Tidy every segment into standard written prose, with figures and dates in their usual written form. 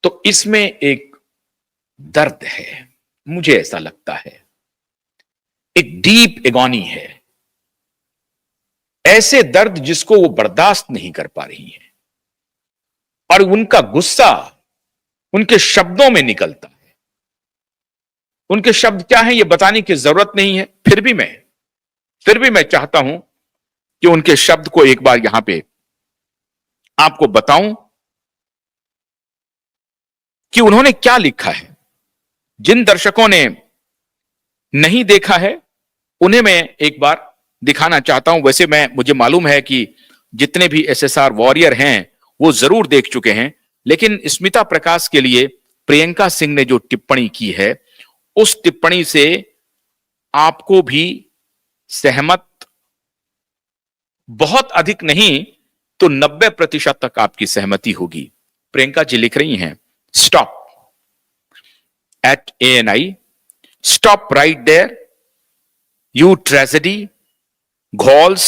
तो इसमें एक दर्द है, मुझे ऐसा लगता है, एक डीप एगोनी है, ऐसे दर्द जिसको वो बर्दाश्त नहीं कर पा रही है और उनका गुस्सा उनके शब्दों में निकलता है। उनके शब्द क्या हैं ये बताने की जरूरत नहीं है, फिर भी मैं चाहता हूं कि उनके शब्द को एक बार यहां पे आपको बताऊं कि उन्होंने क्या लिखा है। जिन दर्शकों ने नहीं देखा है उन्हें मैं एक बार दिखाना चाहता हूं। वैसे मुझे मालूम है कि जितने भी एसएसआर वॉरियर हैं वो जरूर देख चुके हैं, लेकिन स्मिता प्रकाश के लिए प्रियंका सिंह ने जो टिप्पणी की है उस टिप्पणी से आपको भी सहमत, बहुत अधिक नहीं तो 90% तक आपकी सहमति होगी। प्रियंका जी लिख रही हैं, stop at ANI, stop right there, you tragedy, Gauls,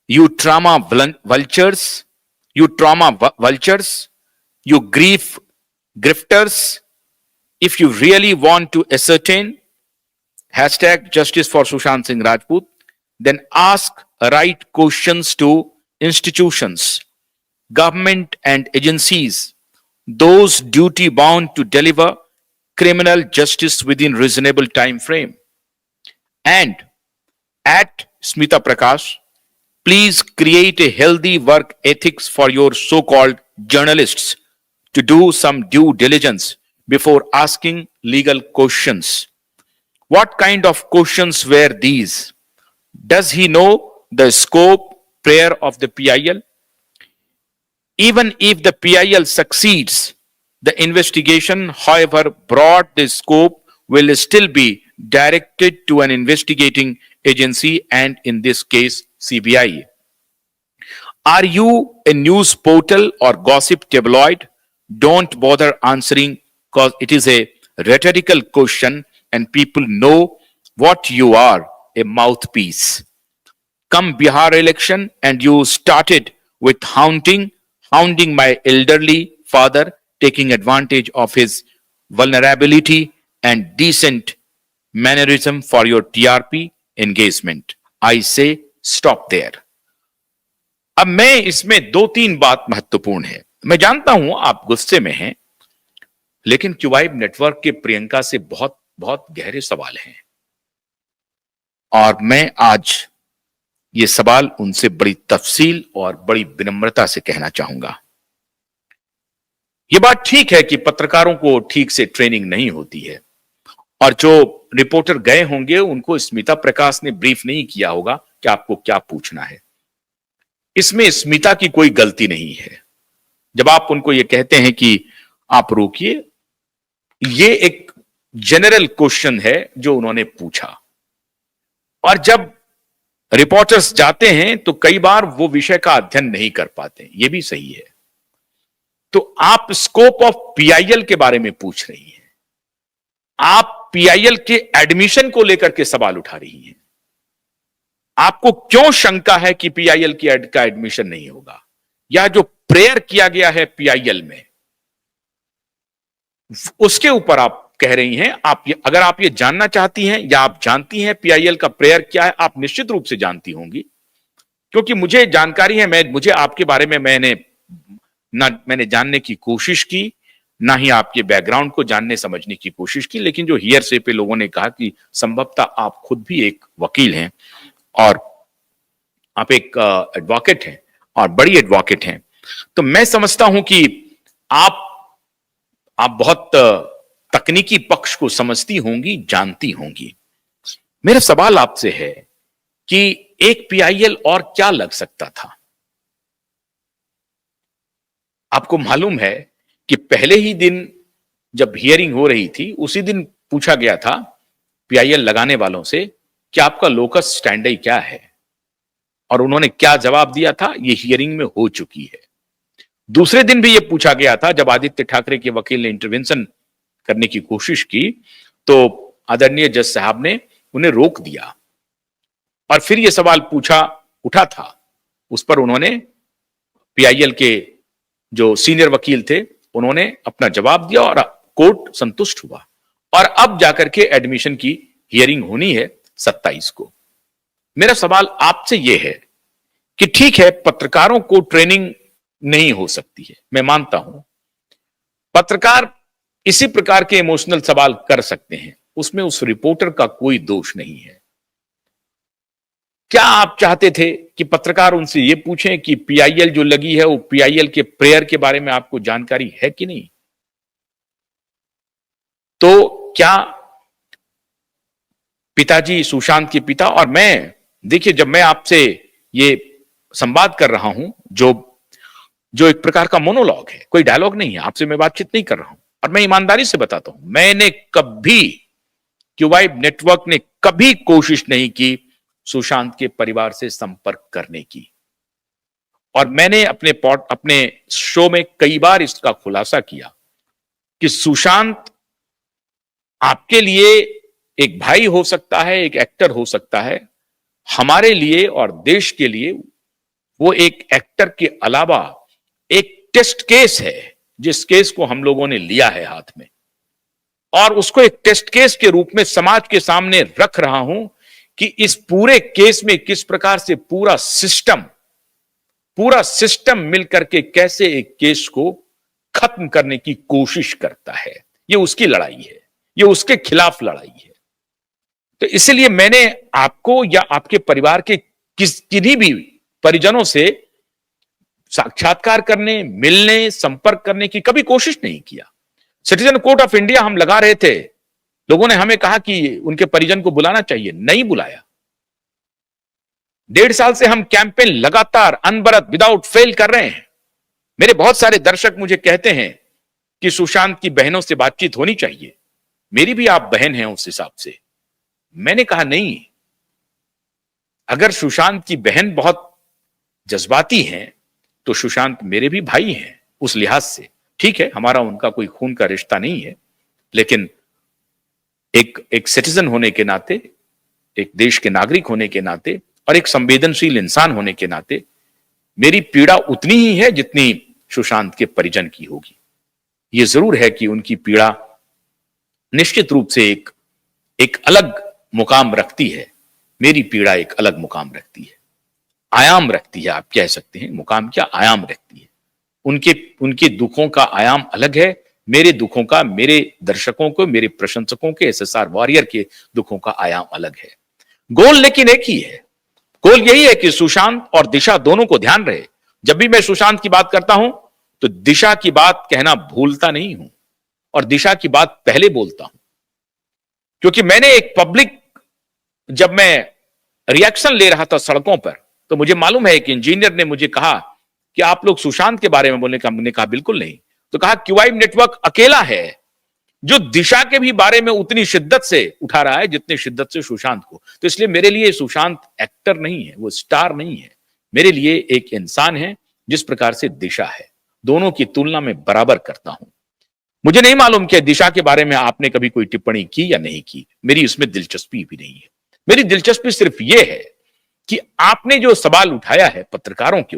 you trauma vultures, you grief grifters. If you really want to ascertain #justice for Sushant Singh Rajput, then ask right questions to institutions, government and agencies, those duty bound to deliver criminal justice within reasonable time frame. And at Smita Prakash, please create a healthy work ethics for your so-called journalists to do some due diligence before asking legal questions. What kind of questions were these? Does he know the scope prayer of the PIL? Even if the PIL succeeds, the investigation, however broad the scope, will still be directed to an investigating agency and in this case, CBI. Are you a news portal or gossip tabloid? Don't bother answering because it is a rhetorical question and people know what you are, a mouthpiece. Come Bihar election and you started with hounding my elderly father, taking advantage of his vulnerability and decent mannerism for your TRP engagement. I say stop there. अब मैं इसमें 2-3 बात महत्वपूर्ण है। मैं जानता हूं आप गुस्से में हैं, लेकिन क्यूबाइब नेटवर्क के प्रियंका से बहुत बहुत गहरे सवाल हैं और मैं आज ये सवाल उनसे बड़ी तफसील और बड़ी विनम्रता से कहना चाहूंगा। यह बात ठीक है कि पत्रकारों को ठीक से ट्रेनिंग नहीं होती है और जो रिपोर्टर गए होंगे उनको स्मिता प्रकाश ने ब्रीफ नहीं किया होगा कि आपको क्या पूछना है। इसमें स्मिता की कोई गलती नहीं है। जब आप उनको यह कहते हैं कि आप रोकिए, ये एक जनरल क्वेश्चन है जो उन्होंने पूछा और जब रिपोर्टर्स जाते हैं तो कई बार वो विषय का अध्ययन नहीं कर पाते, ये भी सही है। तो आप स्कोप ऑफ PIL के बारे में पूछ रही हैं, आप PIL के एडमिशन को लेकर के सवाल उठा रही हैं। आपको क्यों शंका है कि PIL का एडमिशन नहीं होगा, या जो प्रेयर किया गया है PIL में उसके ऊपर आप कह रही हैं। अगर आप ये जानना चाहती हैं या आप जानती हैं PIL का प्रेयर क्या है, आप निश्चित रूप से जानती होंगी, क्योंकि मुझे जानकारी है। मुझे आपके बारे में मैंने जानने की कोशिश की, ना ही आपके बैकग्राउंड को जानने समझने की कोशिश की, लेकिन जो हियरसे पे लोगों ने कहा कि संभवतः आप खुद भी एक वकील हैं और आप एक एडवोकेट हैं और बड़ी एडवोकेट हैं, तो मैं समझता हूं कि आप बहुत तकनीकी पक्ष को समझती होंगी, जानती होंगी। मेरा सवाल आपसे है कि एक PIL और क्या लग सकता था? आपको मालूम है कि पहले ही दिन जब हियरिंग हो रही थी उसी दिन पूछा गया था PIL लगाने वालों से कि आपका लोकस स्टैंडी क्या है, और उन्होंने क्या जवाब दिया था ये हियरिंग में हो चुकी है। दूसरे दिन भी ये पूछा गया था जब आदित्य ठाकरे के वकील ने इंटरवेंशन करने की कोशिश की तो आदरणीय जज साहब ने उन्हें रोक दिया और फिर ये सवाल उठा था, उस पर उन्होंने PIL के जो सीनियर वकील थे उन्होंने अपना जवाब दिया और कोर्ट संतुष्ट हुआ और अब जाकर के एडमिशन की हियरिंग होनी है 27 को। मेरा सवाल आपसे यह है कि ठीक है, पत्रकारों को ट्रेनिंग नहीं हो सकती है, मैं मानता हूं। पत्रकार इसी प्रकार के इमोशनल सवाल कर सकते हैं, उसमें उस रिपोर्टर का कोई दोष नहीं है। क्या आप चाहते थे कि पत्रकार उनसे यह पूछें कि पीआईएल जो लगी है वो पीआईएल के प्रेयर के बारे में आपको जानकारी है कि नहीं? तो क्या पिताजी, सुशांत के पिता और मैं, देखिए जब मैं आपसे ये संवाद कर रहा हूं, जो एक प्रकार का मोनोलॉग है, कोई डायलॉग नहीं है, आपसे मैं बातचीत नहीं कर रहा हूं और मैं ईमानदारी से बताता हूं, मैंने कभी, क्यूवाइब नेटवर्क ने कभी कोशिश नहीं की सुशांत के परिवार से संपर्क करने की। और मैंने अपने शो में कई बार इसका खुलासा किया कि सुशांत आपके लिए एक भाई हो सकता है, एक एक्टर हो सकता है, हमारे लिए और देश के लिए वो एक एक्टर के अलावा एक टेस्ट केस है, जिस केस को हम लोगों ने लिया है हाथ में और उसको एक टेस्ट केस के रूप में समाज के सामने रख रहा हूं कि इस पूरे केस में किस प्रकार से पूरा सिस्टम मिलकर के कैसे एक केस को खत्म करने की कोशिश करता है। ये उसकी लड़ाई है, ये उसके खिलाफ लड़ाई है। तो इसलिए मैंने आपको या आपके परिवार के किन्हीं भी परिजनों से साक्षात्कार करने, मिलने, संपर्क करने की कभी कोशिश नहीं किया। सिटीजन कोर्ट ऑफ इंडिया हम लगा रहे थे, लोगों ने हमें कहा कि उनके परिजन को बुलाना चाहिए, नहीं बुलाया। 1.5 साल से हम कैंपेन लगातार अनबरत विदाउट फेल कर रहे हैं। मेरे बहुत सारे दर्शक मुझे कहते हैं कि सुशांत की बहनों से बातचीत होनी चाहिए, मेरी भी आप बहन हैं उस हिसाब से। मैंने कहा नहीं, अगर सुशांत की बहन बहुत जज्बाती हैं तो सुशांत मेरे भी भाई हैं उस लिहाज से। ठीक है, हमारा उनका कोई खून का रिश्ता नहीं है, लेकिन एक सिटीजन होने के नाते, एक देश के नागरिक होने के नाते और एक संवेदनशील इंसान होने के नाते मेरी पीड़ा उतनी ही है जितनी सुशांत के परिजन की होगी। यह जरूर है कि उनकी पीड़ा निश्चित रूप से एक अलग मुकाम रखती है, मेरी पीड़ा एक अलग मुकाम रखती है, आयाम रखती है, आप कह सकते हैं, मुकाम क्या, आयाम रखती है। उनके दुखों का आयाम अलग है, मेरे दुखों का, मेरे दर्शकों को, मेरे प्रशंसकों के, एसएसआर वॉरियर के दुखों का आयाम अलग है। गोल लेकिन एक ही है, गोल यही है कि सुशांत और दिशा दोनों को ध्यान रहे। जब भी मैं सुशांत की बात करता हूं तो दिशा की बात कहना भूलता नहीं हूं और दिशा की बात पहले बोलता हूं, क्योंकि मैंने एक पब्लिक, जब मैं रिएक्शन ले रहा था सड़कों पर, तो मुझे मालूम है एक इंजीनियर ने मुझे कहा कि आप लोग सुशांत के बारे में बोलने का, मैंने कहा बिल्कुल नहीं। तो कहा क्यूवाइब नेटवर्क अकेला है जो दिशा के भी बारे में उतनी शिद्दत से उठा रहा है जितनी शिद्दत से सुशांत को। तो इसलिए मेरे लिए सुशांत एक्टर नहीं है, वो स्टार नहीं है, मेरे लिए एक इंसान है जिस प्रकार से दिशा है। दोनों की तुलना में बराबर करता हूं। मुझे नहीं मालूम कि दिशा के बारे में आपने कभी कोई टिप्पणी की या नहीं की, मेरी उसमें दिलचस्पी भी नहीं है। मेरी दिलचस्पी सिर्फ यह है कि आपने जो सवाल उठाया है पत्रकारों के